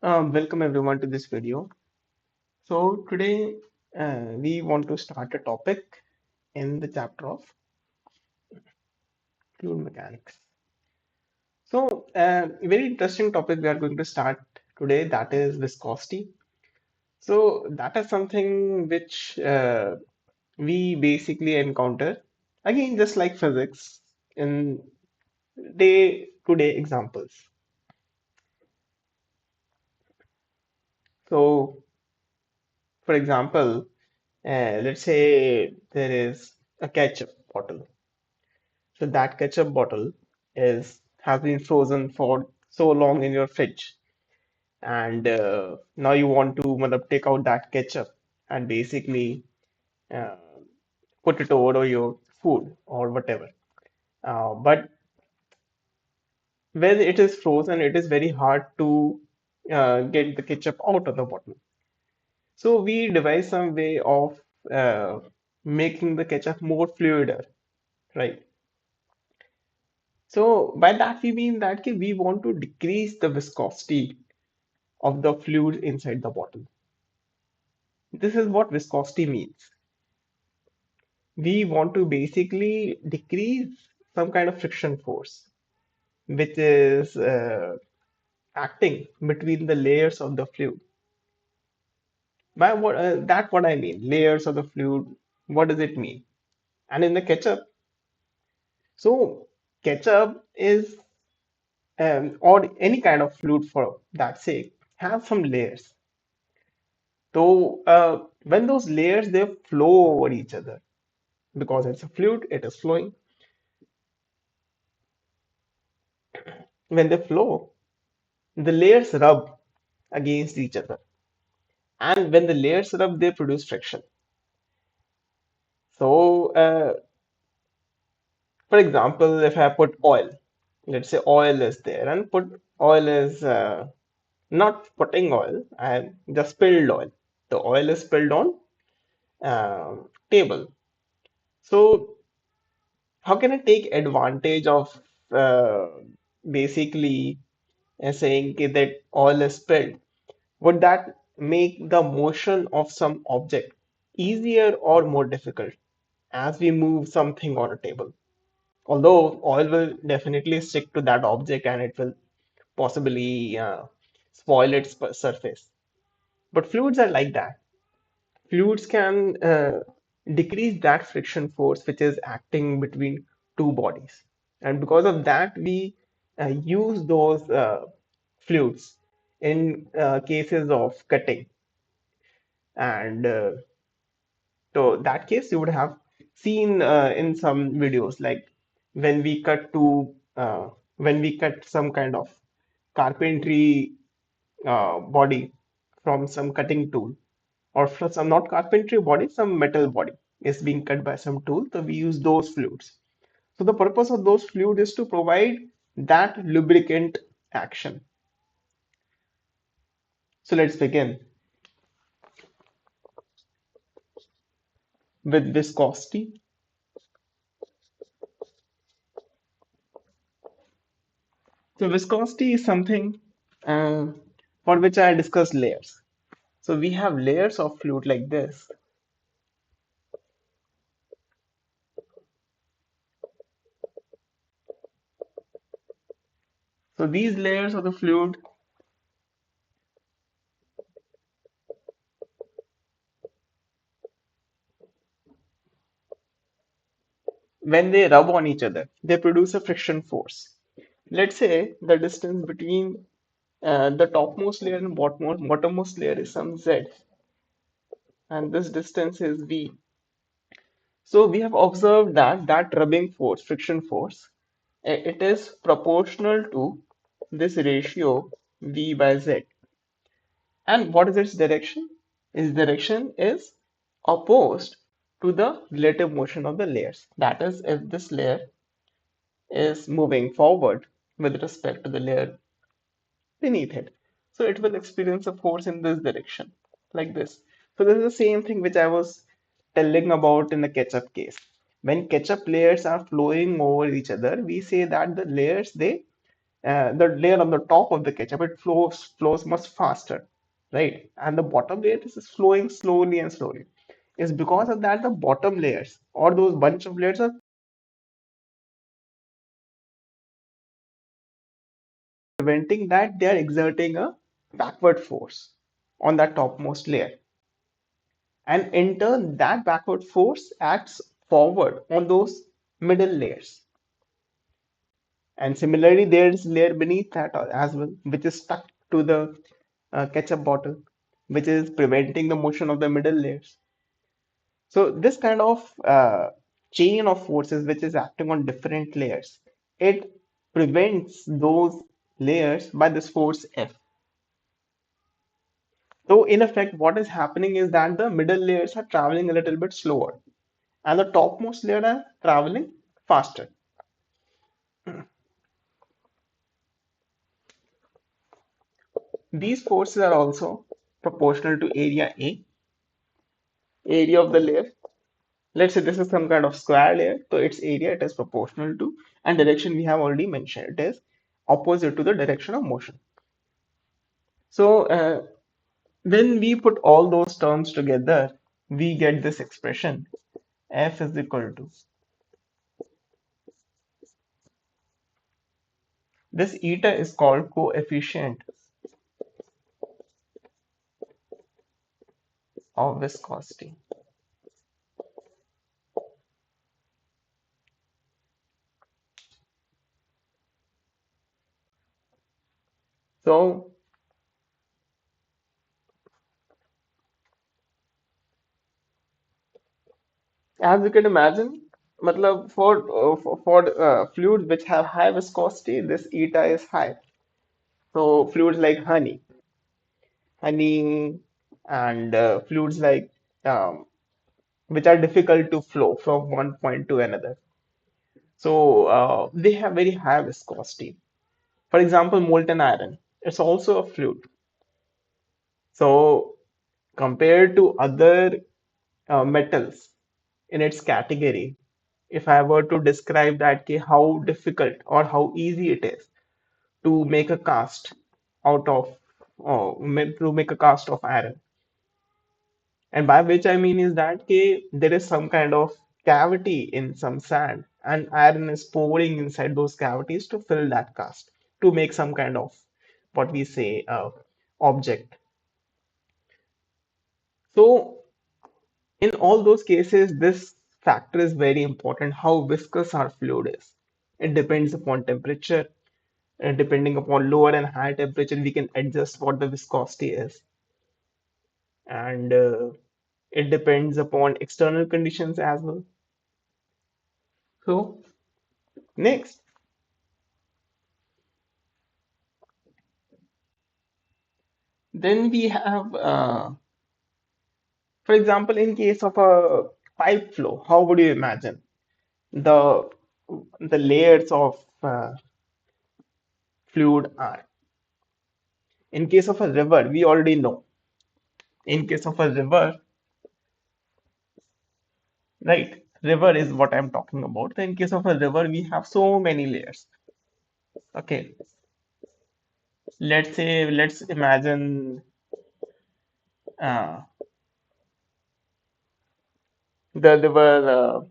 Welcome everyone to this video. So today we want to start a topic in the chapter of fluid mechanics. So a very interesting topic we are going to start today, that is viscosity. So that is something which we basically encounter again just like physics in day-to-day examples. So for example, let's say there is a ketchup bottle. So that ketchup bottle is has been frozen for so long in your fridge, and now you want to take out that ketchup and basically uh, put it over your food or whatever. But when it is frozen, it is very hard to get the ketchup out of the bottle. So we devise some way of uh, making the ketchup more fluider, right? So by that we mean that we want to decrease the viscosity of the fluid inside the bottle. This is what viscosity means. We want to basically decrease some kind of friction force, which is acting between the layers of the fluid. By what I mean, layers of the fluid, what does it mean? And in the ketchup, so ketchup is or any kind of fluid for that sake have some layers. So when those layers they flow over each other because it's a fluid, it is flowing. When they flow, the layers rub against each other, and when the layers rub, they produce friction. So, for example, if I put oil, let's say oil is there, and put oil is not putting oil, I just spilled oil. The oil is spilled on table. So, how can I take advantage of uh, basically saying that oil is spilled? Would that make the motion of some object easier or more difficult as we move something on a table? Although oil will definitely stick to that object and it will possibly spoil its surface. But fluids are like that. Fluids can decrease that friction force which is acting between two bodies. And because of that, we use those fluids in cases of cutting. And so that case you would have seen in some videos like when we cut to when we cut some kind of carpentry body from some cutting tool or from some not carpentry body, some metal body is being cut by some tool. So we use those fluids. So the purpose of those fluid is to provide that lubricant action. So let's begin with viscosity. So viscosity is something uh, for which I discussed layers. So we have layers of fluid like this. So these layers of the fluid, when they rub on each other, they produce a friction force. Let's say the distance between the topmost layer and bottommost layer is some z, and this distance is v. So we have observed that rubbing force, friction force, it is proportional to this ratio v by z. And what is its direction? Its direction is opposed to the relative motion of the layers. That is, if this layer is moving forward with respect to the layer beneath it, so it will experience a force in this direction, like this. So this is the same thing which I was telling about in the ketchup case. When ketchup layers are flowing over each other, we say that the layers they the layer on the top of the ketchup, it flows much faster, right? And the bottom layer is flowing slowly and slowly. It's because of that the bottom layers or those bunch of layers are preventing that they are exerting a backward force on that topmost layer. And in turn, that backward force acts forward on those middle layers. And similarly, there's layer beneath that as well, which is stuck to the ketchup bottle, which is preventing the motion of the middle layers. So this kind of chain of forces, which is acting on different layers, it prevents those layers by this force F. So in effect, what is happening is that the middle layers are traveling a little bit slower, and the topmost layer are traveling faster. These forces are also proportional to area A, area of the layer. Let's say this is some kind of square layer, so its area it is proportional to, and direction we have already mentioned, it is opposite to the direction of motion. So when we put all those terms together, we get this expression F is equal to this eta is called coefficient of viscosity. So as you can imagine, matlab for fluids which have high viscosity, this eta is high. So fluids like honey, and fluids like um, which are difficult to flow from one point to another. So they have very high viscosity. For example, molten iron, it's also a fluid. So compared to other metals in its category, if I were to describe that how difficult or how easy it is to make a cast out of to make a cast of iron, and by which I mean is that there is some kind of cavity in some sand, and iron is pouring inside those cavities to fill that cast to make some kind of what we say object. So in all those cases, this factor is very important how viscous our fluid is. It depends upon temperature, and depending upon lower and higher temperature, we can adjust what the viscosity is. And it depends upon external conditions as well. So, next, then we have, for example, in case of a pipe flow, how would you imagine the the layers of fluid are? In case of a river, we already know. In case of a river, right? River is what I'm talking about. In case of a river, we have so many layers. Okay, let's imagine uh, the river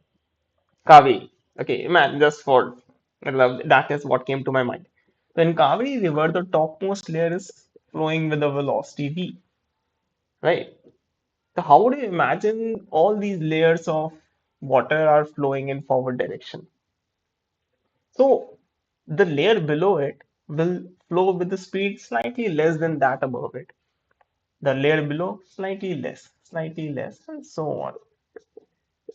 Kaveri. Okay, imagine just for that is what came to my mind. So in Kaveri River, the topmost layer is flowing with a velocity v, right? So how would you imagine all these layers of water are flowing in forward direction? So the layer below it will flow with the speed slightly less than that above it. The layer below slightly less, and so on.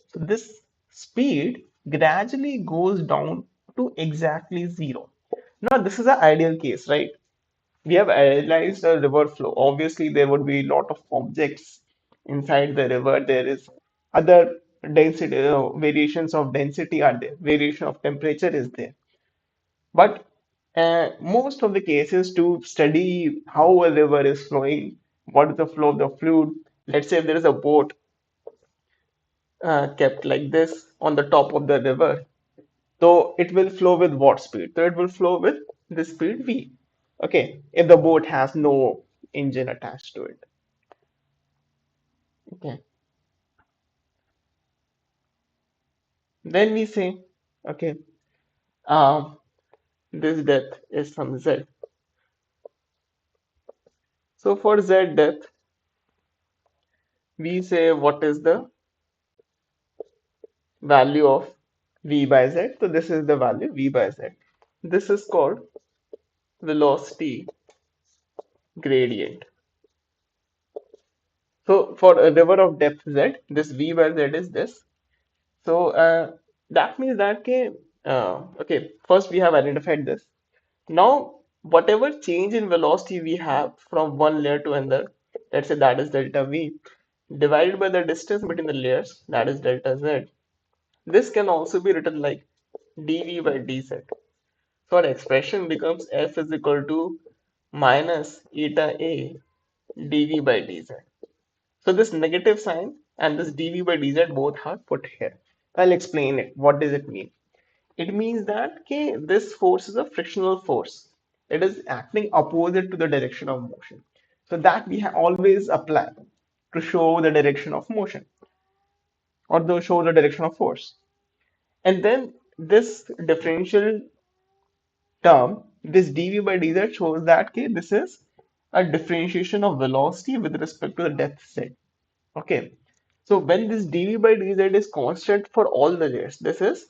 So this speed gradually goes down to exactly zero. Now this is an ideal case, right? We have analyzed a river flow. Obviously, there would be a lot of objects inside the river. There is other density variations of density are there. Variation of temperature is there. But most of the cases to study how a river is flowing, what is the flow of the fluid. Let's say if there is a boat kept like this on the top of the river, so it will flow with what speed? So it will flow with the speed v. Okay, if the boat has no engine attached to it. Okay, then we say, okay, um, this depth is some z. So for z depth, we say what is the value of v by z. So this is the value v by z. This is called velocity gradient. So for a river of depth z, this v by z is this. So that means that okay, first we have identified this. Now whatever change in velocity we have from one layer to another, let's say that is delta v, divided by the distance between the layers, that is delta z. This can also be written like dv by dz. So our expression becomes f is equal to minus eta a dv by dz. So this negative sign and this dv by dz both are put here. I'll explain it. What does it mean? It means that okay, this force is a frictional force. It is acting opposite to the direction of motion. So that we always apply to show the direction of motion or to show the direction of force. And then this differential term, this dv by dz shows that okay, this is a differentiation of velocity with respect to the depth z. Okay. So when this dv by dz is constant for all the layers, this is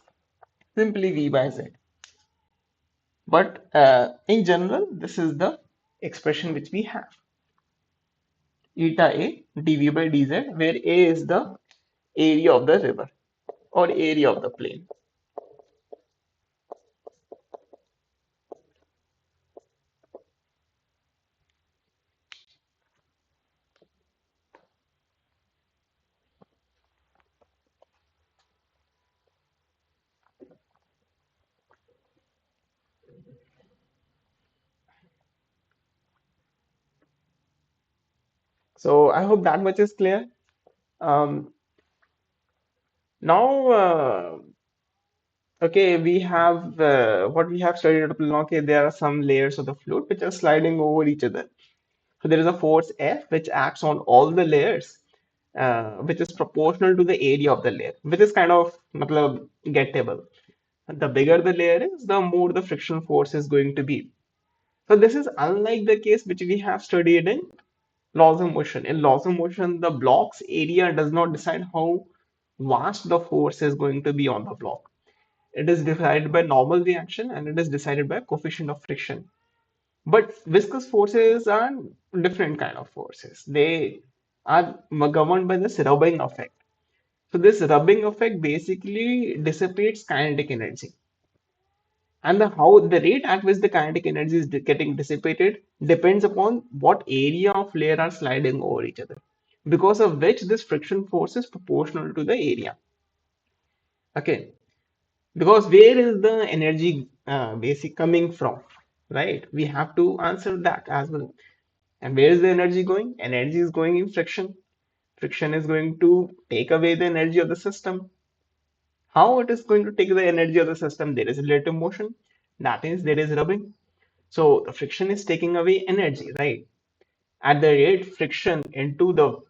simply v by z. But in general, this is the expression which we have. Eta A dv by dz, where A is the area of the river or area of the plain. So I hope that much is clear. Um, now, okay, we have what we have studied up till now. Okay, there are some layers of the fluid which are sliding over each other. So there is a force F which acts on all the layers, which is proportional to the area of the layer, which is kind of matlab, gettable. The bigger the layer is, the more the friction force is going to be. So this is unlike the case which we have studied in laws of motion. In laws of motion, the block's area does not decide how vast the force is going to be on the block. It is decided by normal reaction and it is decided by coefficient of friction. But viscous forces are different kind of forces. They are governed by this rubbing effect. So this rubbing effect basically dissipates kinetic energy. And how the rate at which the kinetic energy is getting dissipated depends upon what area of layer are sliding over each other, because of which this friction force is proportional to the area. Okay, because where is the energy basic coming from, right? We have to answer that as well. And where is the energy going? Energy is going in friction. Friction is going to take away the energy of the system. How it is going to take the energy of the system? There is relative motion. That is, there is rubbing. So the friction is taking away energy, right? At the rate friction into the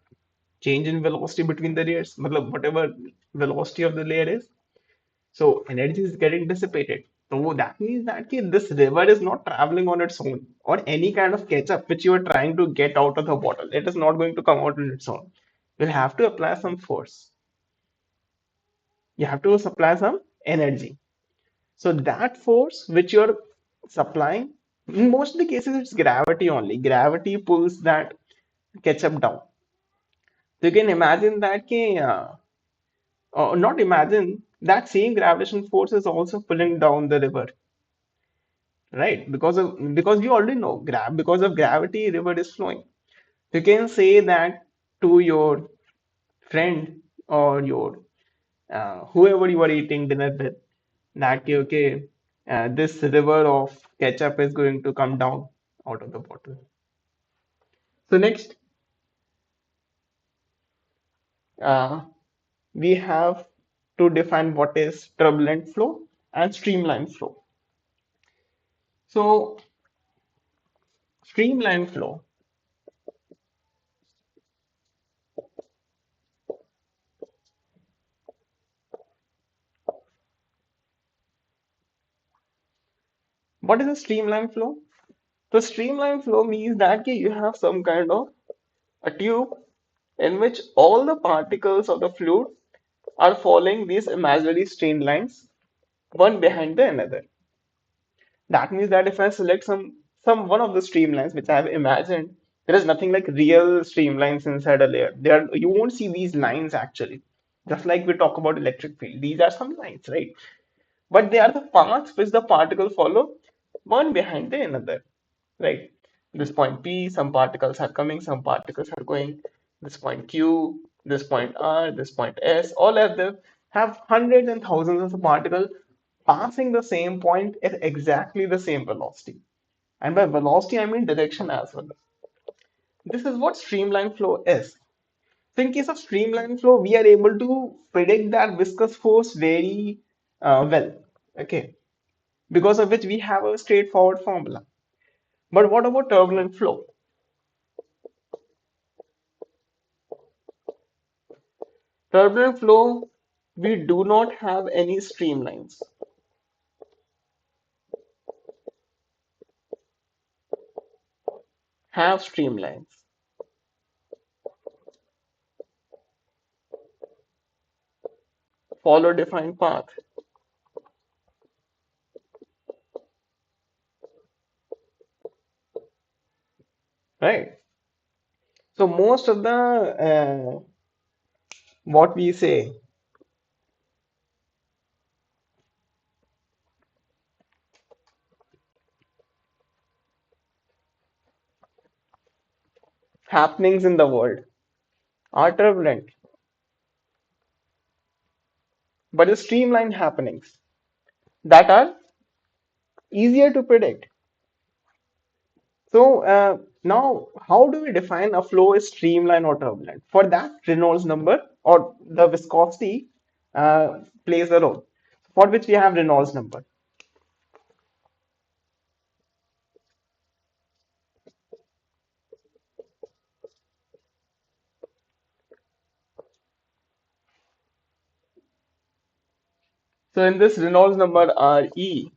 change in velocity between the layers, matlab whatever velocity of the layer is, so energy is getting dissipated. So that means that okay, this river is not traveling on its own, or any kind of ketchup which you are trying to get out of the bottle. It is not going to come out on its own. You'll have to apply some force. You have to supply some energy. So that force which you're supplying, in most of the cases, it's gravity only. Gravity pulls that ketchup down. So you can imagine that, or not imagine, that same gravitational force is also pulling down the river, right? Because we already know because of gravity, river is flowing. You can say that to your friend or your whoever you are eating dinner with, that okay, this river of ketchup is going to come down out of the bottle. So next, uh, we have to define what is turbulent flow and streamlined flow. So streamline flow. What is a streamline flow? The streamline flow means that you have some kind of a tube in which all the particles of the fluid are following these imaginary straight lines, one behind the another. That means that if I select some one of the streamlines which I have imagined, there is nothing like real streamlines inside a layer. There you won't see these lines actually. Just like we talk about electric field, these are some lines, right? But they are the paths which the particle follow, one behind the another, right? This point P, some particles are coming, some particles are going. This point Q, this point R, this point S, all of them have hundreds and thousands of particles passing the same point at exactly the same velocity. And by velocity, I mean direction as well. This is what streamline flow is. So in case of streamline flow, we are able to predict that viscous force very well. Okay, because of which we have a straightforward formula. But what about turbulent flow? Turbulent flow, we do not have any streamlines. Have streamlines. Follow defined path. Right. So most of the what we say happenings in the world are turbulent, but the streamlined happenings that are easier to predict. So now, how do we define a flow is streamlined or turbulent? For that, Reynolds number or the viscosity plays a role. For which we have Reynolds number. So in this Reynolds number, Re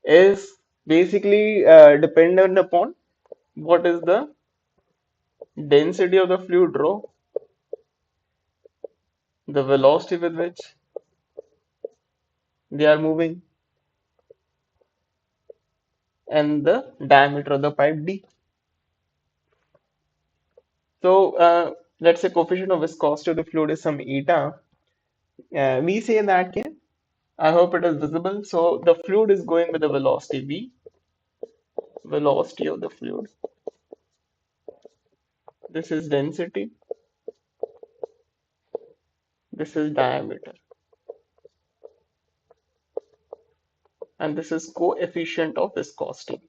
is basically dependent upon what is the density of the fluid rho, the velocity with which they are moving, and the diameter of the pipe D. So let's say coefficient of viscosity of the fluid is some eta. We say that I hope it is visible. So the fluid is going with the velocity v, velocity of the fluid. This is density. This is diameter. And this is coefficient of viscosity.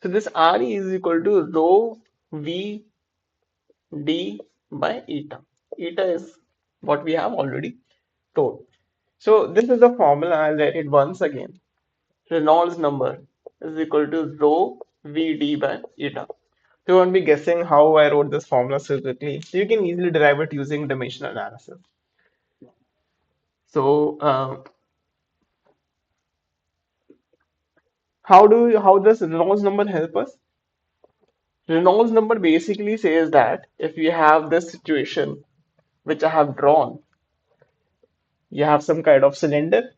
So this Re is equal to rho v d by eta. Eta is what we have already told. So this is the formula. I'll write it once again. Reynolds number is equal to rho Vd by eta. So you won't be guessing how I wrote this formula so quickly. So you can easily derive it using dimensional analysis. So how does Reynolds number help us? Reynolds number basically says that if you have this situation which I have drawn, you have some kind of cylinder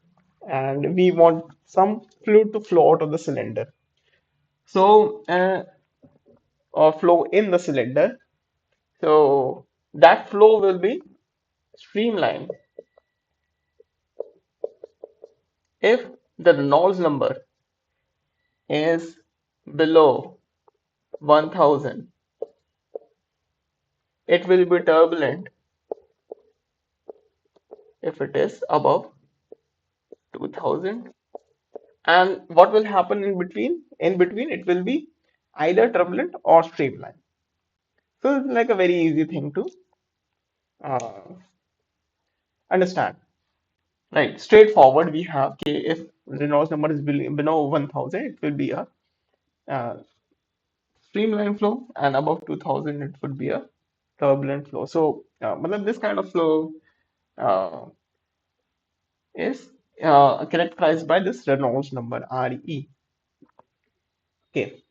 and we want some fluid to flow out of the cylinder. So or flow in the cylinder. So that flow will be streamlined if the Reynolds number is below 1000. It will be turbulent if it is above 2000. And what will happen in between? In between, it will be either turbulent or streamlined. So it's like a very easy thing to uh, understand. Right, straightforward. We have if Reynolds number is below 1000, it will be a uh, streamline flow, and above 2000, it would be a turbulent flow. So, but this kind of flow uh, is characterized by this Reynolds number, RE. Okay,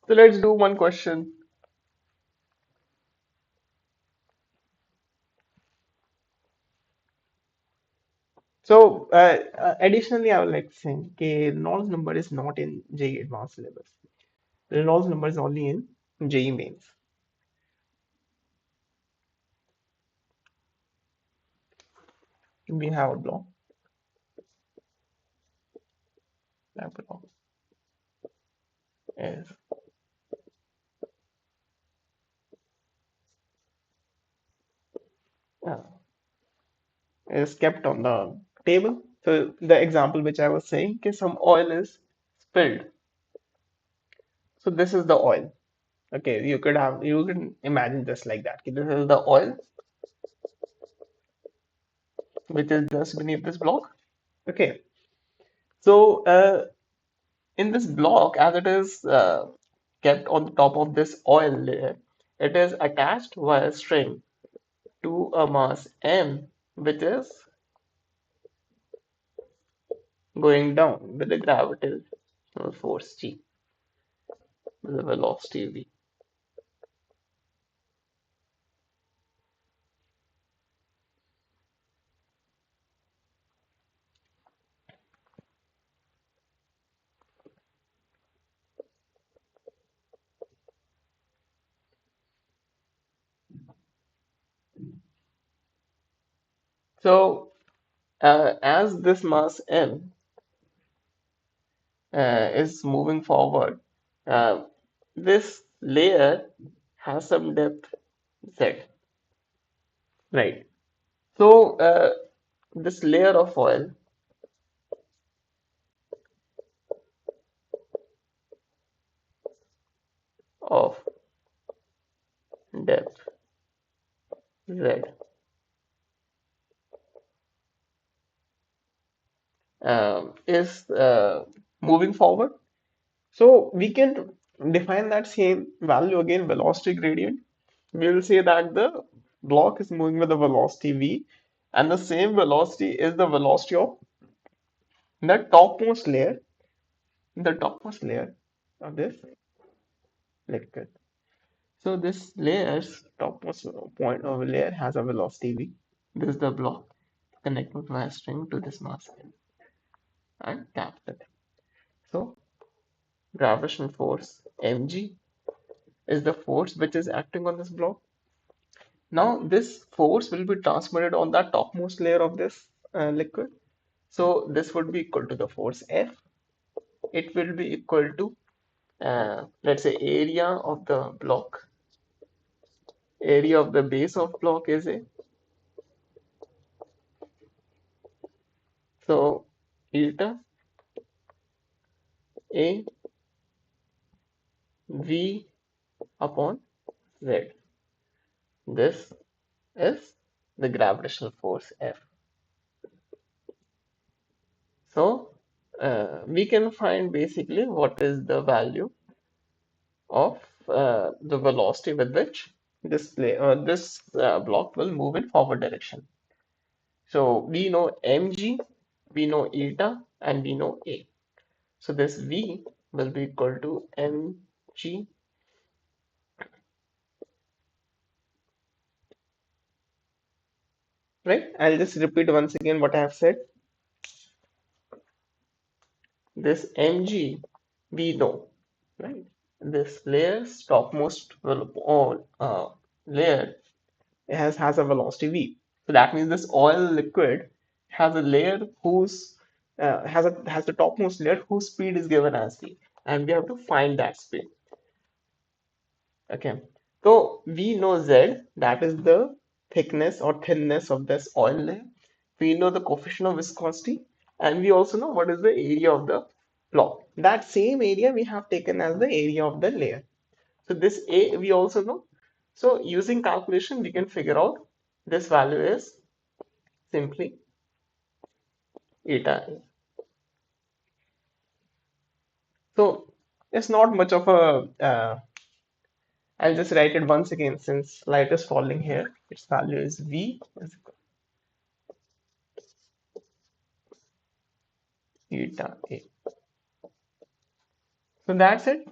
so let's do one question. So, additionally, I would like to say, okay, Reynolds number is not in JEE advanced syllabus. Reynolds number is only in JEE mains. We have a block, that block is uh, is kept on the table. So the example which I was saying, okay, some oil is spilled. So this is the oil. Okay, you can imagine this like that. Okay, this is the oil which is just beneath this block. Okay, so in this block, as it is kept on the top of this oil layer, it is attached via string to a mass m, which is going down with the gravitational force g, with the velocity v. So as this mass m is moving forward, uh, this layer has some depth z, right? So this layer of oil of depth z is moving forward. So we can define that same value again, velocity gradient. We will say that the block is moving with the velocity v, and the same velocity is the velocity of the topmost layer of this liquid. So this layer's topmost point of a layer has a velocity v. This is the block connected via string to this mass and capped it. So gravitational force mg is the force which is acting on this block. Now this force will be transmitted on the topmost layer of this liquid. So this would be equal to the force F. It will be equal to let's say area of the block. Area of the base of block is A. So eta A V upon Z. This is the gravitational force F. So we can find basically what is the value of the velocity with which this block will move in forward direction. So we know mg, we know eta, and we know a. So this v will be equal to mg, right? I'll just repeat once again what I have said. This mg we know, right? This layer's topmost layer has a velocity v. So that means this oil liquid has a layer whose has the topmost layer whose speed is given as v, and we have to find that speed. Okay, so we know z, that is the thickness or thinness of this oil layer. We know the coefficient of viscosity, and we also know what is the area of the block. That same area we have taken as the area of the layer. So this A we also know. So using calculation, we can figure out this value is simply eta A. So it's not much of a I'll just write it once again since light is falling here. Its value is V is equal to eta A. So that's it.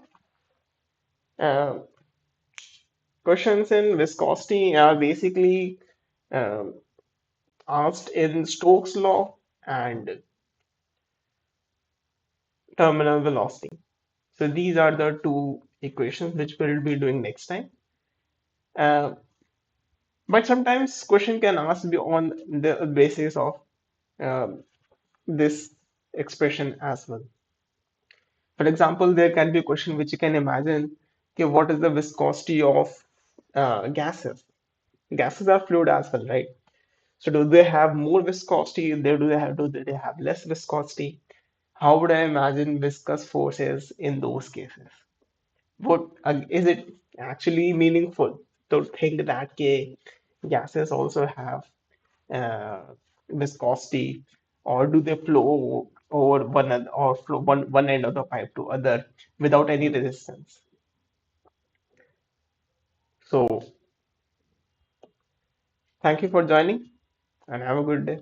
Uh, Questions in viscosity are basically um, asked in Stokes' law and terminal velocity. So these are the two equations which we'll be doing next time. Uh, but sometimes question can ask be on the basis of um, this expression as well. For example, there can be a question which you can imagine, okay, what is the viscosity of gases? Gases are fluid as well, right? So do they have more viscosity? Do they have less viscosity? How would I imagine viscous forces in those cases? What is it actually meaningful to think that gases also have uh, viscosity, or do they flow over one end of the pipe to other without any resistance? So thank you for joining and have a good day.